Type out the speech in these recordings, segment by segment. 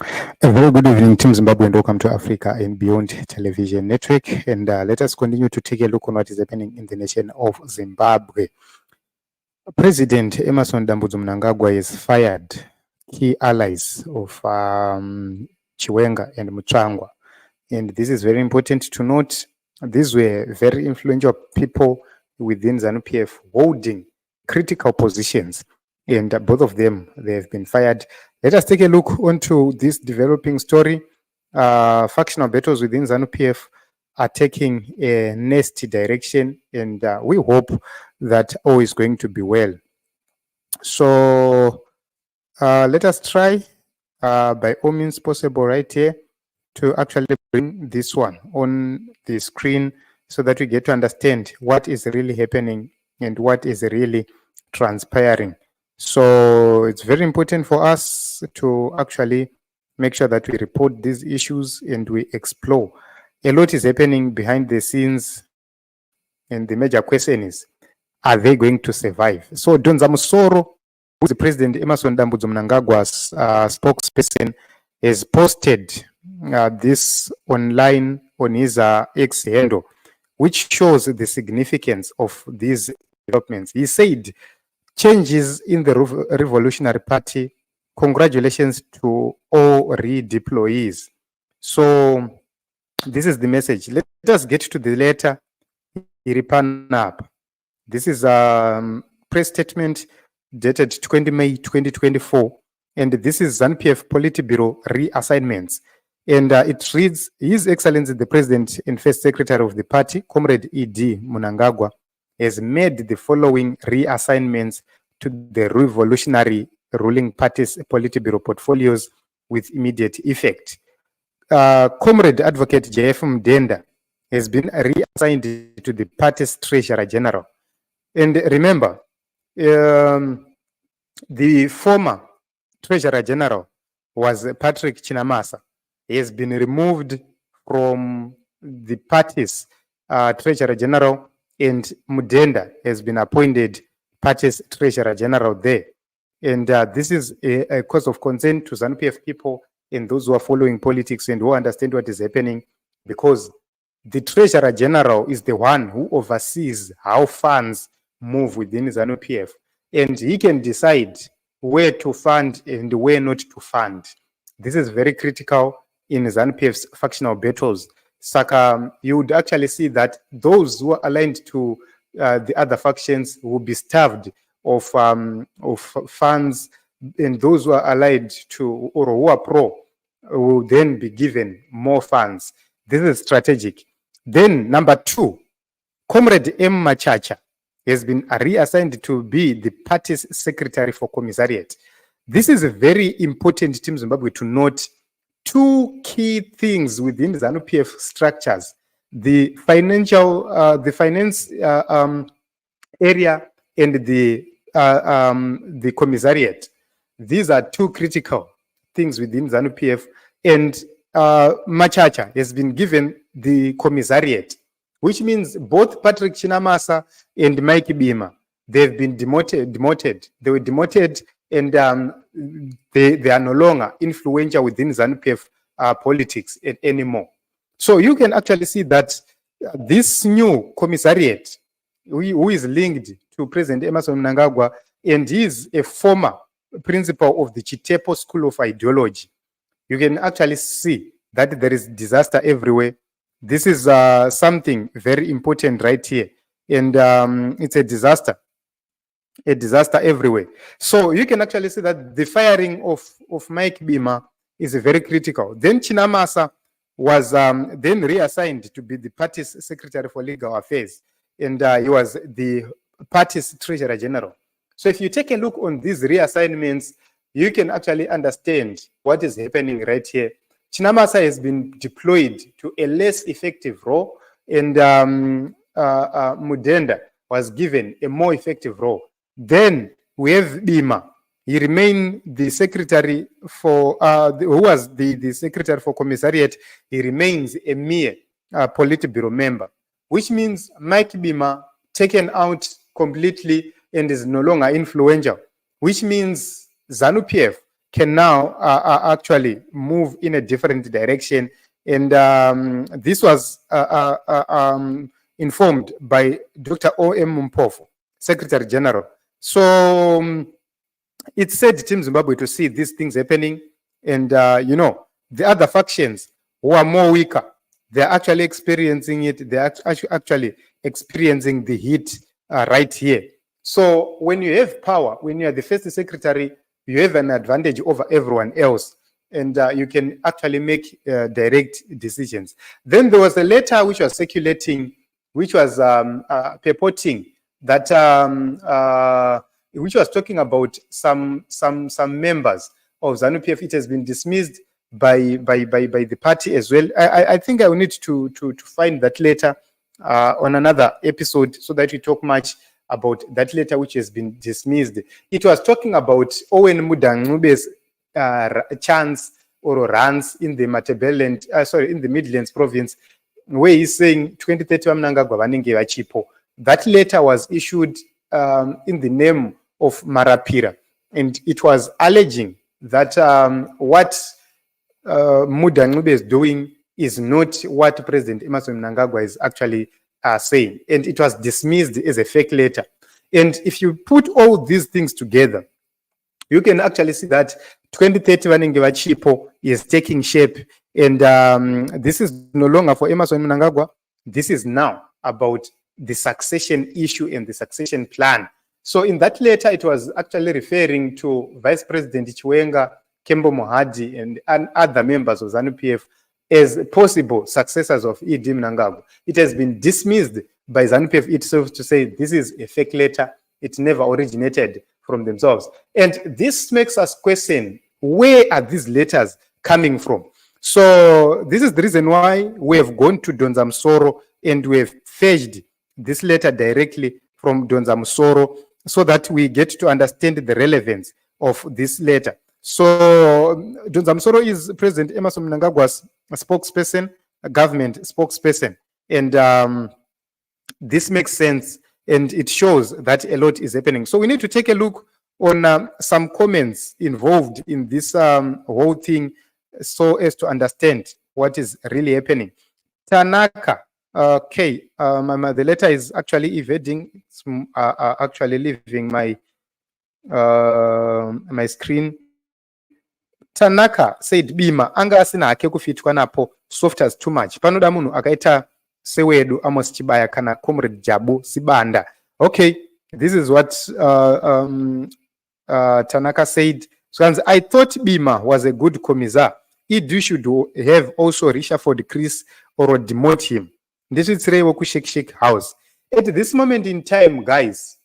A very good evening, Team Zimbabwe, and welcome to Africa and Beyond Television Network. And let us continue to take a look on what is happening in the nation of Zimbabwe. President Emmerson Mnangagwa has fired key allies of Chiwenga and Mutsvangwa. And this is very important to note. These were very influential people within ZANU PF holding critical positions. And both of them, they have been fired. Let us take a look onto this developing story. Factional battles within ZANU PF are taking a nasty direction, and we hope that all is going to be well. So let us try by all means possible right here to actually bring this one on the screen so that we get to understand what is really happening and what is really transpiring. So it's very important for us to actually make sure that we report these issues and we explore. A lot is happening behind the scenes, and the major question is, are they going to survive? So Donza Musoro, who is the President Emmerson Mnangagwa's spokesperson, has posted this online on his X handle, which shows the significance of these developments. He said, changes in the Revolutionary Party. Congratulations to all redeployees. So this is the message. Let us get to the letter. This is a press statement dated 20 May 2024. And this is ZANU PF Politburo reassignments. And it reads, His Excellency the President and First Secretary of the Party, Comrade E.D. Mnangagwa, has made the following reassignments to the revolutionary ruling party's Politburo portfolios with immediate effect. Comrade Advocate J.F. Mdenda has been reassigned to the party's Treasurer General. And remember, the former Treasurer General was Patrick Chinamasa. He has been removed from the party's Treasurer General, and Mudenda has been appointed party's Treasurer General there. And this is a cause of concern to ZANU PF people and those who are following politics and who understand what is happening, because the Treasurer General is the one who oversees how funds move within ZANU PF, and he can decide where to fund and where not to fund. This is very critical in ZANU PF's factional battles. Saka, you would actually see that those who are aligned to the other factions will be starved of funds, and those who are allied to or who are pro will then be given more funds. This is strategic. Then number two, Comrade M. Machacha has been reassigned to be the party's secretary for commissariat. This is a very important, Team Zimbabwe, to note two key things within the ZANU PF structures: the financial, the finance area, and the commissariat. These are two critical things within ZANU PF, and Machacha has been given the commissariat, which means both Patrick Chinamasa and Mike Bima, they've been demoted. They were demoted, and they are no longer influential within ZANU PF politics anymore. So you can actually see that this new commissariat, who is linked to President Emmerson Mnangagwa, and he is a former principal of the Chitepo School of Ideology, you can actually see that there is disaster everywhere. This is something very important right here, and it's a disaster everywhere. So you can actually see that the firing of Mike Bima is very critical. Then Chinamasa was then reassigned to be the party's secretary for legal affairs, and he was the party's treasurer general. So if you take a look on these reassignments, you can actually understand what is happening right here. Chinamasa has been deployed to a less effective role, and Mudenda was given a more effective role. Then we have Bima. He remained the secretary for, who was the secretary for commissariat. He remains a mere Politburo member, which means Mike Bima taken out completely and is no longer influential, which means ZANU PF can now actually move in a different direction. And this was informed by Dr. O.M. Mpofu, Secretary General. So it said Team Zimbabwe to see these things happening. And, you know, the other factions who are more weaker, they're actually experiencing it. They're actually experiencing the heat right here. So when you have power, when you are the first secretary, you have an advantage over everyone else. And you can actually make direct decisions. Then there was a letter which was circulating, which was purporting that, which was talking about some members of ZANU PF. It has been dismissed by the party as well. I think I will need to find that letter on another episode so that we talk much about that letter which has been dismissed. It was talking about Owen Mnangagwa's chance or runs in the Matabeleland, in the Midlands province, where he's saying 2030 Mnangagwa vanenge vachipo. That letter was issued in the name of Marapira, and it was alleging that what Mnangagwa is doing is not what President Emmerson Mnangagwa is actually saying, and it was dismissed as a fake letter. And if you put all these things together, you can actually see that 2030 Vanenge Chipo is taking shape, and this is no longer for Emmerson Mnangagwa. This is now about the succession issue and the succession plan. So in that letter, it was actually referring to Vice President Chiwenga, Kembo Mohadi, and other members of ZANU PF as possible successors of E.D. Mnangagwa. It has been dismissed by ZANU PF itself to say this is a fake letter. It never originated from themselves. And this makes us question, where are these letters coming from? So this is the reason why we have gone to Donza Msoro and we have fetched this letter directly from Donza Msoro so that we get to understand the relevance of this letter. So Donza Msoro is President Emmerson Mnangagwa's spokesperson, a government spokesperson. And this makes sense, and it shows that a lot is happening. So we need to take a look on some comments involved in this whole thing so as to understand what is really happening. Tanaka, okay, the letter is actually evading, it's actually leaving my my screen. Tanaka said Bima anga asina ake kufitwa napo soft as too much. Panoda munhu akaita sewedu Amos Chibaya kana Comrade Jabu Sibanda. Okay, this is what Tanaka said. So I thought Bima was a good commissar. Idu should have also reshuffled Chris or demote him. This is Rewoku Shake House. At this moment in time, guys,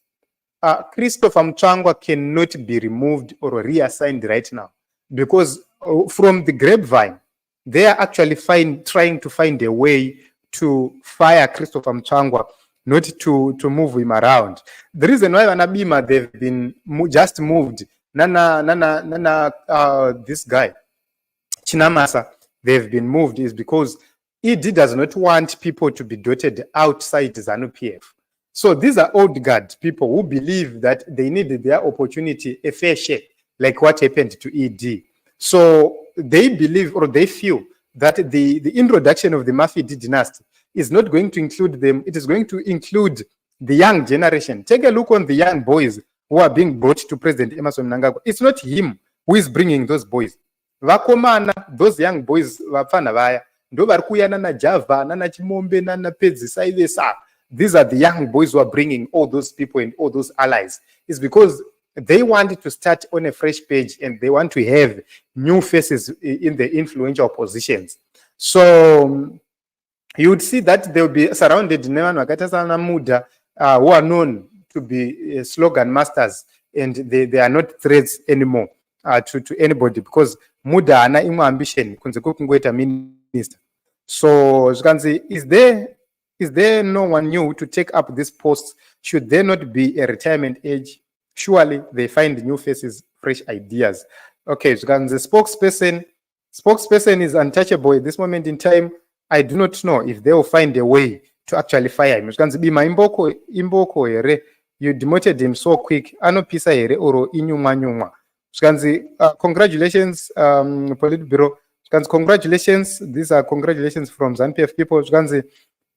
Christopher Mutsvangwa cannot be removed or reassigned right now, because from the grapevine, they are actually trying to find a way to fire Christopher Mutsvangwa, not to move him around. The reason why Wanabima, they've been just moved, this guy, Chinamasa, they've been moved is because ED does not want people to be dotted outside ZANU PF. So these are old guard people who believe that they need their opportunity, a fair share, like what happened to ED. So they believe or they feel that the introduction of the Mafidi dynasty is not going to include them. It is going to include the young generation. Take a look on the young boys who are being brought to President Emmerson Mnangagwa. It's not him who is bringing those boys. Vakomana, those young boys, vapfana vaya, ndo varikuya nana Java, nana Chimombe, nana Pedzi, Saivesa. These are the young boys who are bringing all those people and all those allies. It's because they want to start on a fresh page and they want to have new faces in the influential positions. So you would see that they will be surrounded who are known to be slogan masters, and they are not threats anymore to anybody, because Muda ana imo ambition kunze kungoita minister. So as you can see, is there no one new to take up this post? Should there not be a retirement age? Surely they find new faces, fresh ideas. Okay, so the spokesperson is untouchable at this moment in time. I do not know if they will find a way to actually fire him. You demoted him so quick. Ano pisa here or inyuma. Congratulations, Politburo. Congratulations. These are congratulations from ZANU PF people.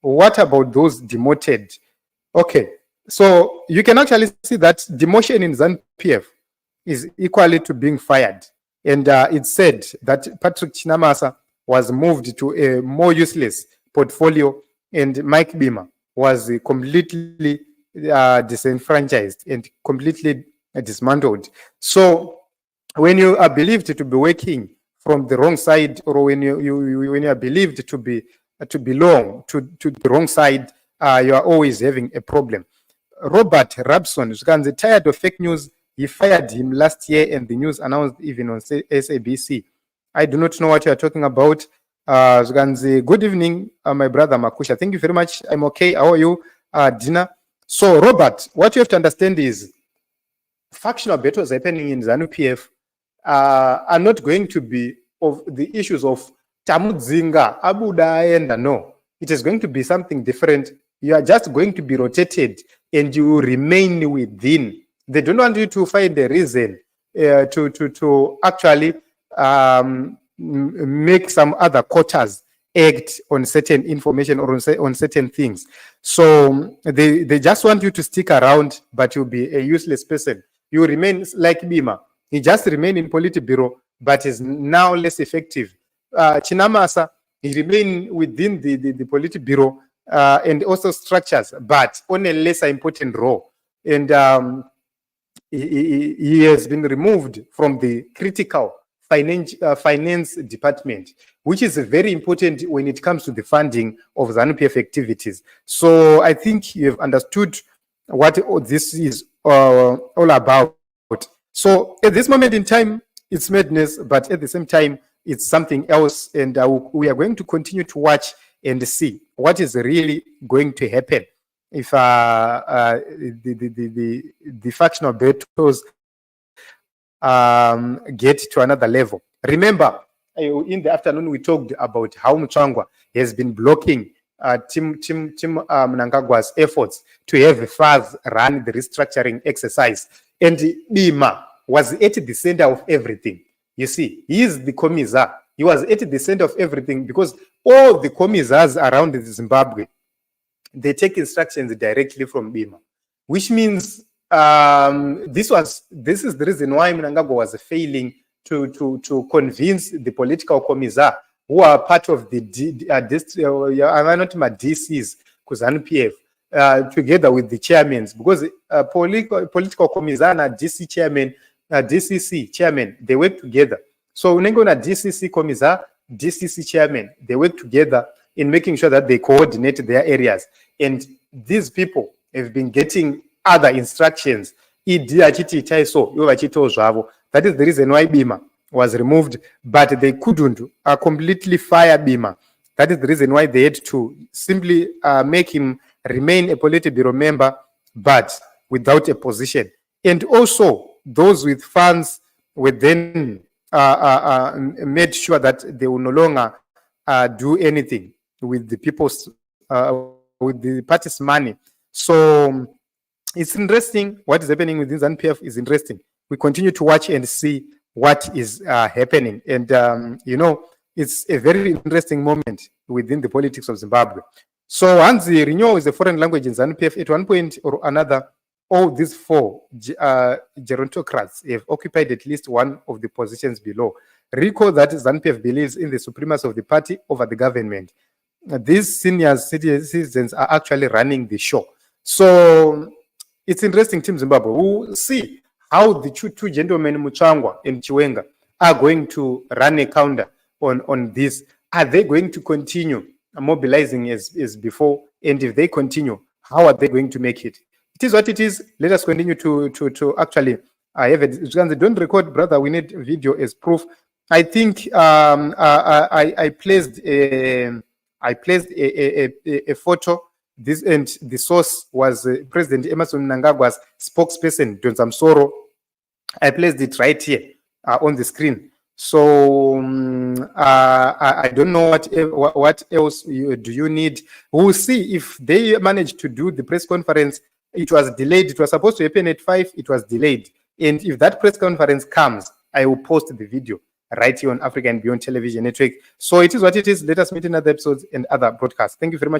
What about those demoted? Okay, so you can actually see that demotion in ZANU PF is equally to being fired. And it said that Patrick Chinamasa was moved to a more useless portfolio, and Mike Bima was completely disenfranchised and completely dismantled. So when you are believed to be working from the wrong side, or when you are believed to belong to the wrong side, you are always having a problem. Robert Rabson, tired of fake news. He fired him last year, and the news announced even on SABC. I do not know what you are talking about. Good evening, my brother Makusha. Thank you very much. I'm okay. How are you, Dina? So, Robert, what you have to understand is factional battles happening in ZANU PF are not going to be of the issues of Tamudzinga, Abuda, and no. It is going to be something different. You are just going to be rotated, and you remain within. They don't want you to find a reason to actually make some other quarters act on certain information or on certain things. So they just want you to stick around, but you'll be a useless person. You remain like Bima. He just remain in Politburo, but is now less effective. Chinamasa, he remain within the Politburo and also structures, but on a lesser important role. And he has been removed from the critical finance department, which is very important when it comes to the funding of ZANU PF activities. So I think you have understood what this is all about. So at this moment in time, it's madness, but at the same time, it's something else. And we are going to continue to watch and see what is really going to happen if the factional battles get to another level. Remember, in the afternoon, we talked about how Mutsvangwa has been blocking Team Mnangagwa's efforts to have FARS run the restructuring exercise. And Bima was at the center of everything. You see, he is the commissar. He was at the center of everything because all the commissars around Zimbabwe, they take instructions directly from Bima, which means this is the reason why Mnangagwa was failing to convince the political commissar who are part of the DCs, ZANU PF, together with the chairmen, because political commissar and DC chairman, DCC chairman, they work together. So when you go to DCC commissar, DCC chairman, they work together in making sure that they coordinate their areas. And these people have been getting other instructions. That is the reason why Bima was removed, but they couldn't completely fire Bima. That is the reason why they had to simply make him remain a Politburo member, but without a position. And also, those with funds were then made sure that they will no longer do anything with the people's, with the party's money. So it's interesting. What is happening within ZANU PF is interesting. We continue to watch and see what is happening. And, you know, it's a very interesting moment within the politics of Zimbabwe. So once the renewal is a foreign language in ZANU PF, at one point or another, all these four gerontocrats have occupied at least one of the positions below. Recall that ZANU PF believes in the supremacy of the party over the government. These senior citizens are actually running the show. So it's interesting, Team Zimbabwe. We'll see how the two gentlemen, Mutsvangwa and Chiwenga, are going to run a counter on this. Are they going to continue mobilizing as before? And if they continue, how are they going to make it? It is what it is. Let us continue to actually have it. Don't record, brother. We need video as proof. I think I placed a photo. This, and the source was President Emerson Mnangagwa's spokesperson, Don Samsoro. I placed it right here on the screen. So I don't know what else do you need. We'll see if they manage to do the press conference. It was delayed. It was supposed to happen at 5. It was delayed. And if that press conference comes, I will post the video right here on Africa and Beyond Television Network. So it is what it is. Let us meet in other episodes and other broadcasts. Thank you very much.